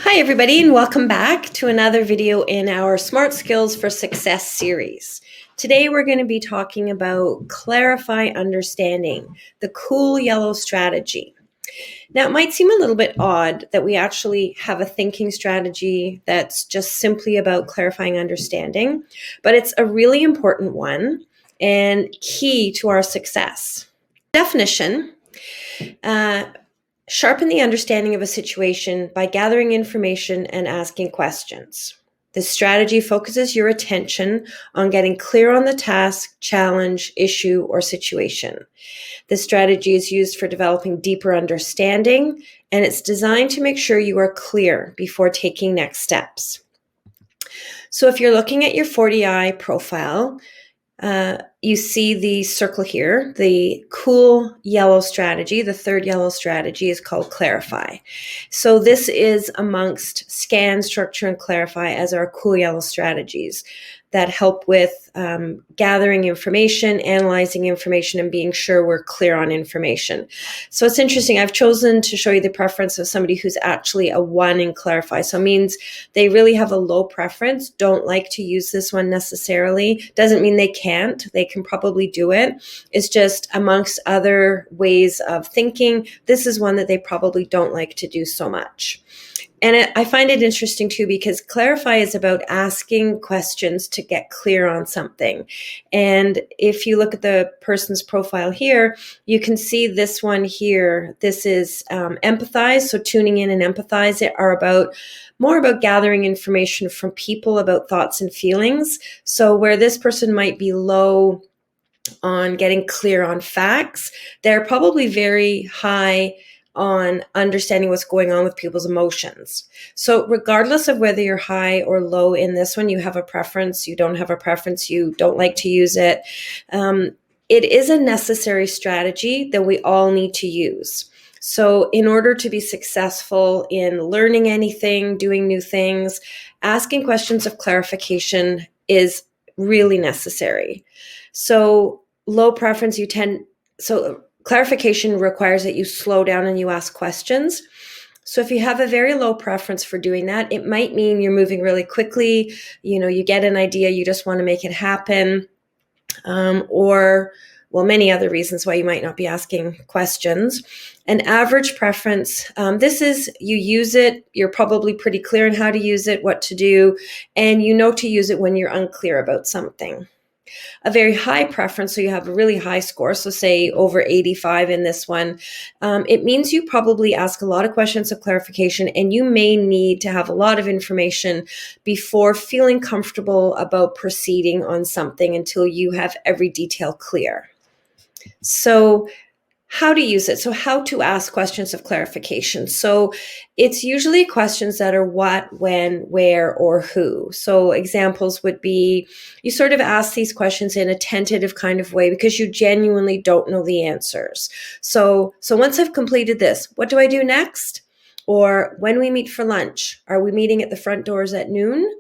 Hi everybody, and welcome back to another video in our Smart Skills for Success series. Today we're going to be talking about clarify understanding, the cool yellow strategy. Now it might seem a little bit odd that we actually have a thinking strategy that's just simply about clarifying understanding, but it's a really important one and key to our success. Definition. Sharpen the understanding of a situation by gathering information and asking questions. This strategy focuses your attention on getting clear on the task, challenge, issue, or situation. This strategy is used for developing deeper understanding, and it's designed to make sure you are clear before taking next steps. So if you're looking at your 40i profile, you see the circle here, the cool yellow strategy. The third yellow strategy is called clarify. So this is amongst scan, structure, and clarify as our cool yellow strategies that help with gathering information, analyzing information, and being sure we're clear on information. So it's interesting. I've chosen to show you the preference of somebody who's actually a 1 in clarify. So it means they really have a low preference, don't like to use this one necessarily. Doesn't mean they can't. They can probably do it. It's just amongst other ways of thinking, this is one that they probably don't like to do so much. And I find it interesting too, because clarify is about asking questions to get clear on something. And if you look at the person's profile here, you can see this one here. This is empathize. So tuning in and empathize are more about gathering information from people about thoughts and feelings. So where this person might be low on getting clear on facts, they're probably very high on understanding what's going on with people's emotions. So regardless of whether you're high or low in this one, you have a preference, you don't have a preference, you don't like to use it, it is a necessary strategy that we all need to use. So in order to be successful in learning anything, doing new things, asking questions of clarification is really necessary. So low preference, clarification requires that you slow down and you ask questions. So if you have a very low preference for doing that, it might mean you're moving really quickly. You get an idea, you just want to make it happen. Many other reasons why you might not be asking questions. An average preference, this is, you use it, you're probably pretty clear on how to use it, what to do, and you know to use it when you're unclear about something. A very high preference, so you have a really high score, so say over 85 in this one, it means you probably ask a lot of questions of clarification, and you may need to have a lot of information before feeling comfortable about proceeding on something until you have every detail clear. So how to use it. So how to ask questions of clarification. So it's usually questions that are what, when, where, or who. So examples would be, you sort of ask these questions in a tentative kind of way because you genuinely don't know the answers. So once I've completed this, what do I do next? Or when we meet for lunch, are we meeting at the front doors at noon?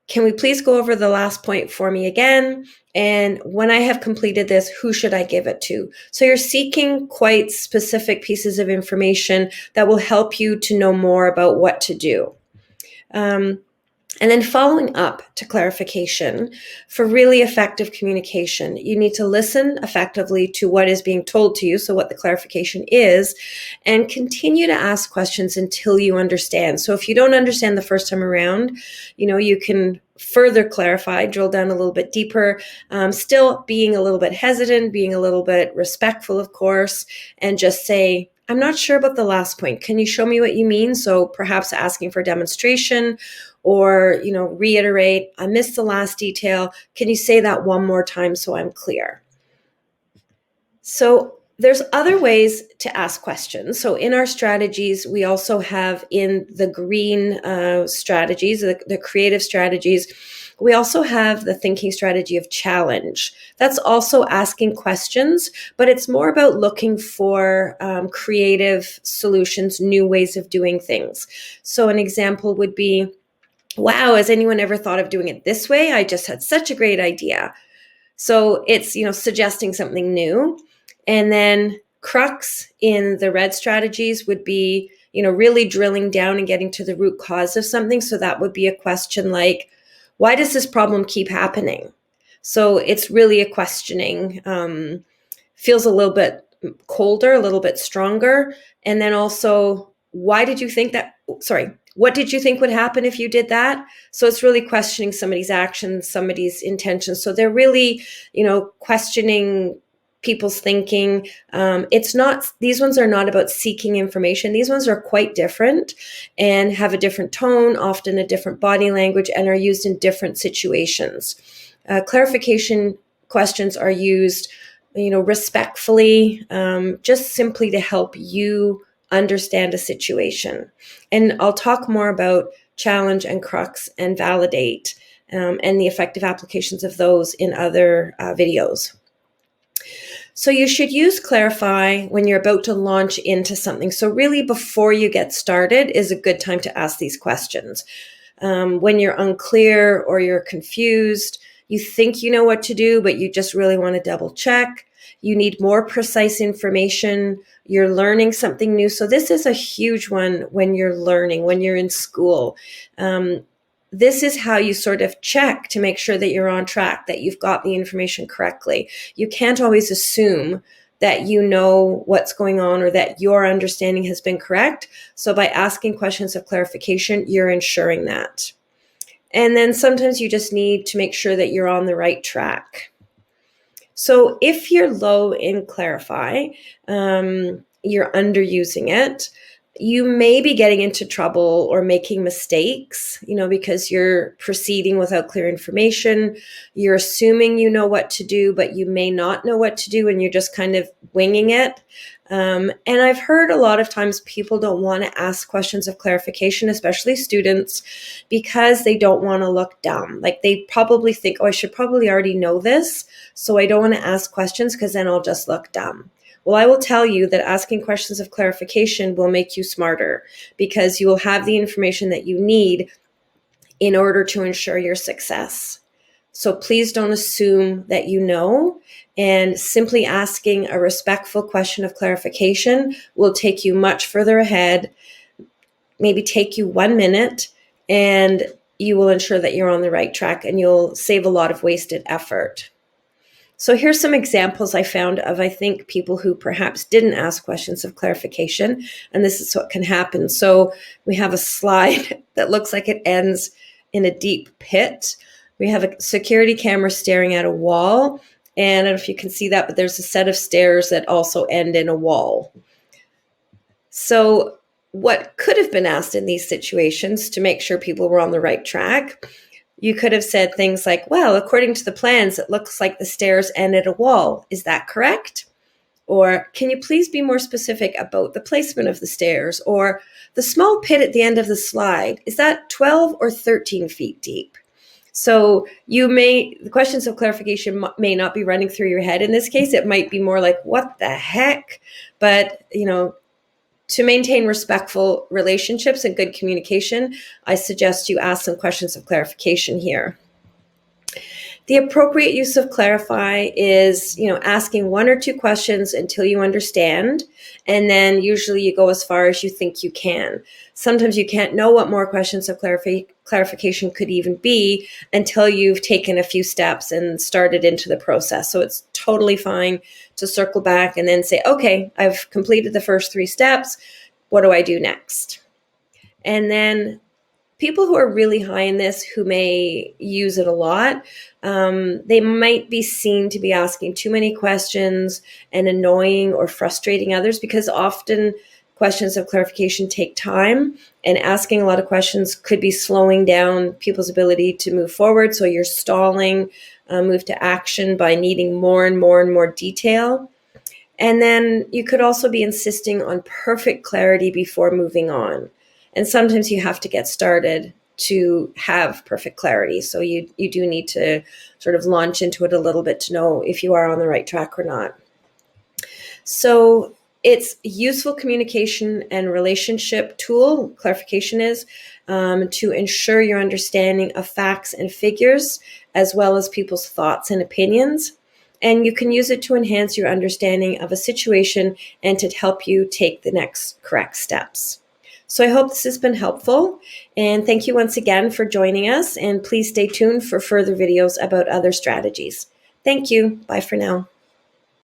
Can we please go over the last point for me again? And when I have completed this, who should I give it to? So you're seeking quite specific pieces of information that will help you to know more about what to do. And then following up to clarification, for really effective communication, you need to listen effectively to what is being told to you, so what the clarification is, and continue to ask questions until you understand. So if you don't understand the first time around, you can further clarify, drill down a little bit deeper, still being a little bit hesitant, being a little bit respectful, of course, and just say, I'm not sure about the last point. Can you show me what you mean? So perhaps asking for demonstration, or, reiterate, I missed the last detail. Can you say that one more time so I'm clear? So there's other ways to ask questions. So in our strategies, we also have in the green strategies, the creative strategies, we also have the thinking strategy of challenge. That's also asking questions, but it's more about looking for creative solutions, new ways of doing things. So an example would be, wow, has anyone ever thought of doing it this way? I just had such a great idea. So it's, suggesting something new. And then Crux in the red strategies would be, really drilling down and getting to the root cause of something. So that would be a question like, why does this problem keep happening? So it's really a questioning, feels a little bit colder, a little bit stronger. And then also, what did you think would happen if you did that? So it's really questioning somebody's actions, somebody's intentions. So they're really, questioning people's thinking. These ones are not about seeking information. These ones are quite different and have a different tone, often a different body language, and are used in different situations. Clarification questions are used, respectfully, just simply to help you understand a situation. And I'll talk more about challenge and crux and validate and the effective applications of those in other videos. So you should use Clarify when you're about to launch into something. So really before you get started is a good time to ask these questions. When you're unclear or you're confused, you think you know what to do, but you just really want to double check. You need more precise information. You're learning something new. So this is a huge one when you're learning, when you're in school. This is how you sort of check to make sure that you're on track, that you've got the information correctly. You can't always assume that you know what's going on or that your understanding has been correct. So by asking questions of clarification, you're ensuring that. And then sometimes you just need to make sure that you're on the right track. So if you're low in Clarify, you're underusing it, you may be getting into trouble or making mistakes, because you're proceeding without clear information. You're assuming you know what to do, but you may not know what to do and you're just kind of winging it. And I've heard a lot of times people don't want to ask questions of clarification, especially students, because they don't want to look dumb. Like they probably think, I should probably already know this, so I don't want to ask questions because then I'll just look dumb. Well, I will tell you that asking questions of clarification will make you smarter because you will have the information that you need in order to ensure your success. So please don't assume that you know, and simply asking a respectful question of clarification will take you much further ahead, maybe take you 1 minute, and you will ensure that you're on the right track and you'll save a lot of wasted effort. So here's some examples I found of, I think, people who perhaps didn't ask questions of clarification, and this is what can happen. So we have a slide that looks like it ends in a deep pit. We have a security camera staring at a wall, and I don't know if you can see that, but there's a set of stairs that also end in a wall. So what could have been asked in these situations to make sure people were on the right track? You could have said things like, well, according to the plans, it looks like the stairs end at a wall. Is that correct? Or can you please be more specific about the placement of the stairs? Or the small pit at the end of the slide, is that 12 or 13 feet deep? So the questions of clarification may not be running through your head. In this case, it might be more like, what the heck? But, to maintain respectful relationships and good communication, I suggest you ask some questions of clarification here. The appropriate use of Clarify is, asking 1 or 2 questions until you understand, and then usually you go as far as you think you can. Sometimes you can't know what more questions of clarification could even be until you've taken a few steps and started into the process. So it's totally fine to circle back and then say, okay, I've completed the first 3 steps. What do I do next? And then people who are really high in this, who may use it a lot, they might be seen to be asking too many questions and annoying or frustrating others, because often questions of clarification take time, and asking a lot of questions could be slowing down people's ability to move forward. So you're stalling move to action by needing more and more and more detail. And then you could also be insisting on perfect clarity before moving on. And sometimes you have to get started to have perfect clarity. So you do need to sort of launch into it a little bit to know if you are on the right track or not. So it's useful communication and relationship tool, clarification is, to ensure your understanding of facts and figures, as well as people's thoughts and opinions. and you can use it to enhance your understanding of a situation and to help you take the next correct steps. So I hope this has been helpful, and thank you once again for joining us, and please stay tuned for further videos about other strategies. Thank you. Bye for now.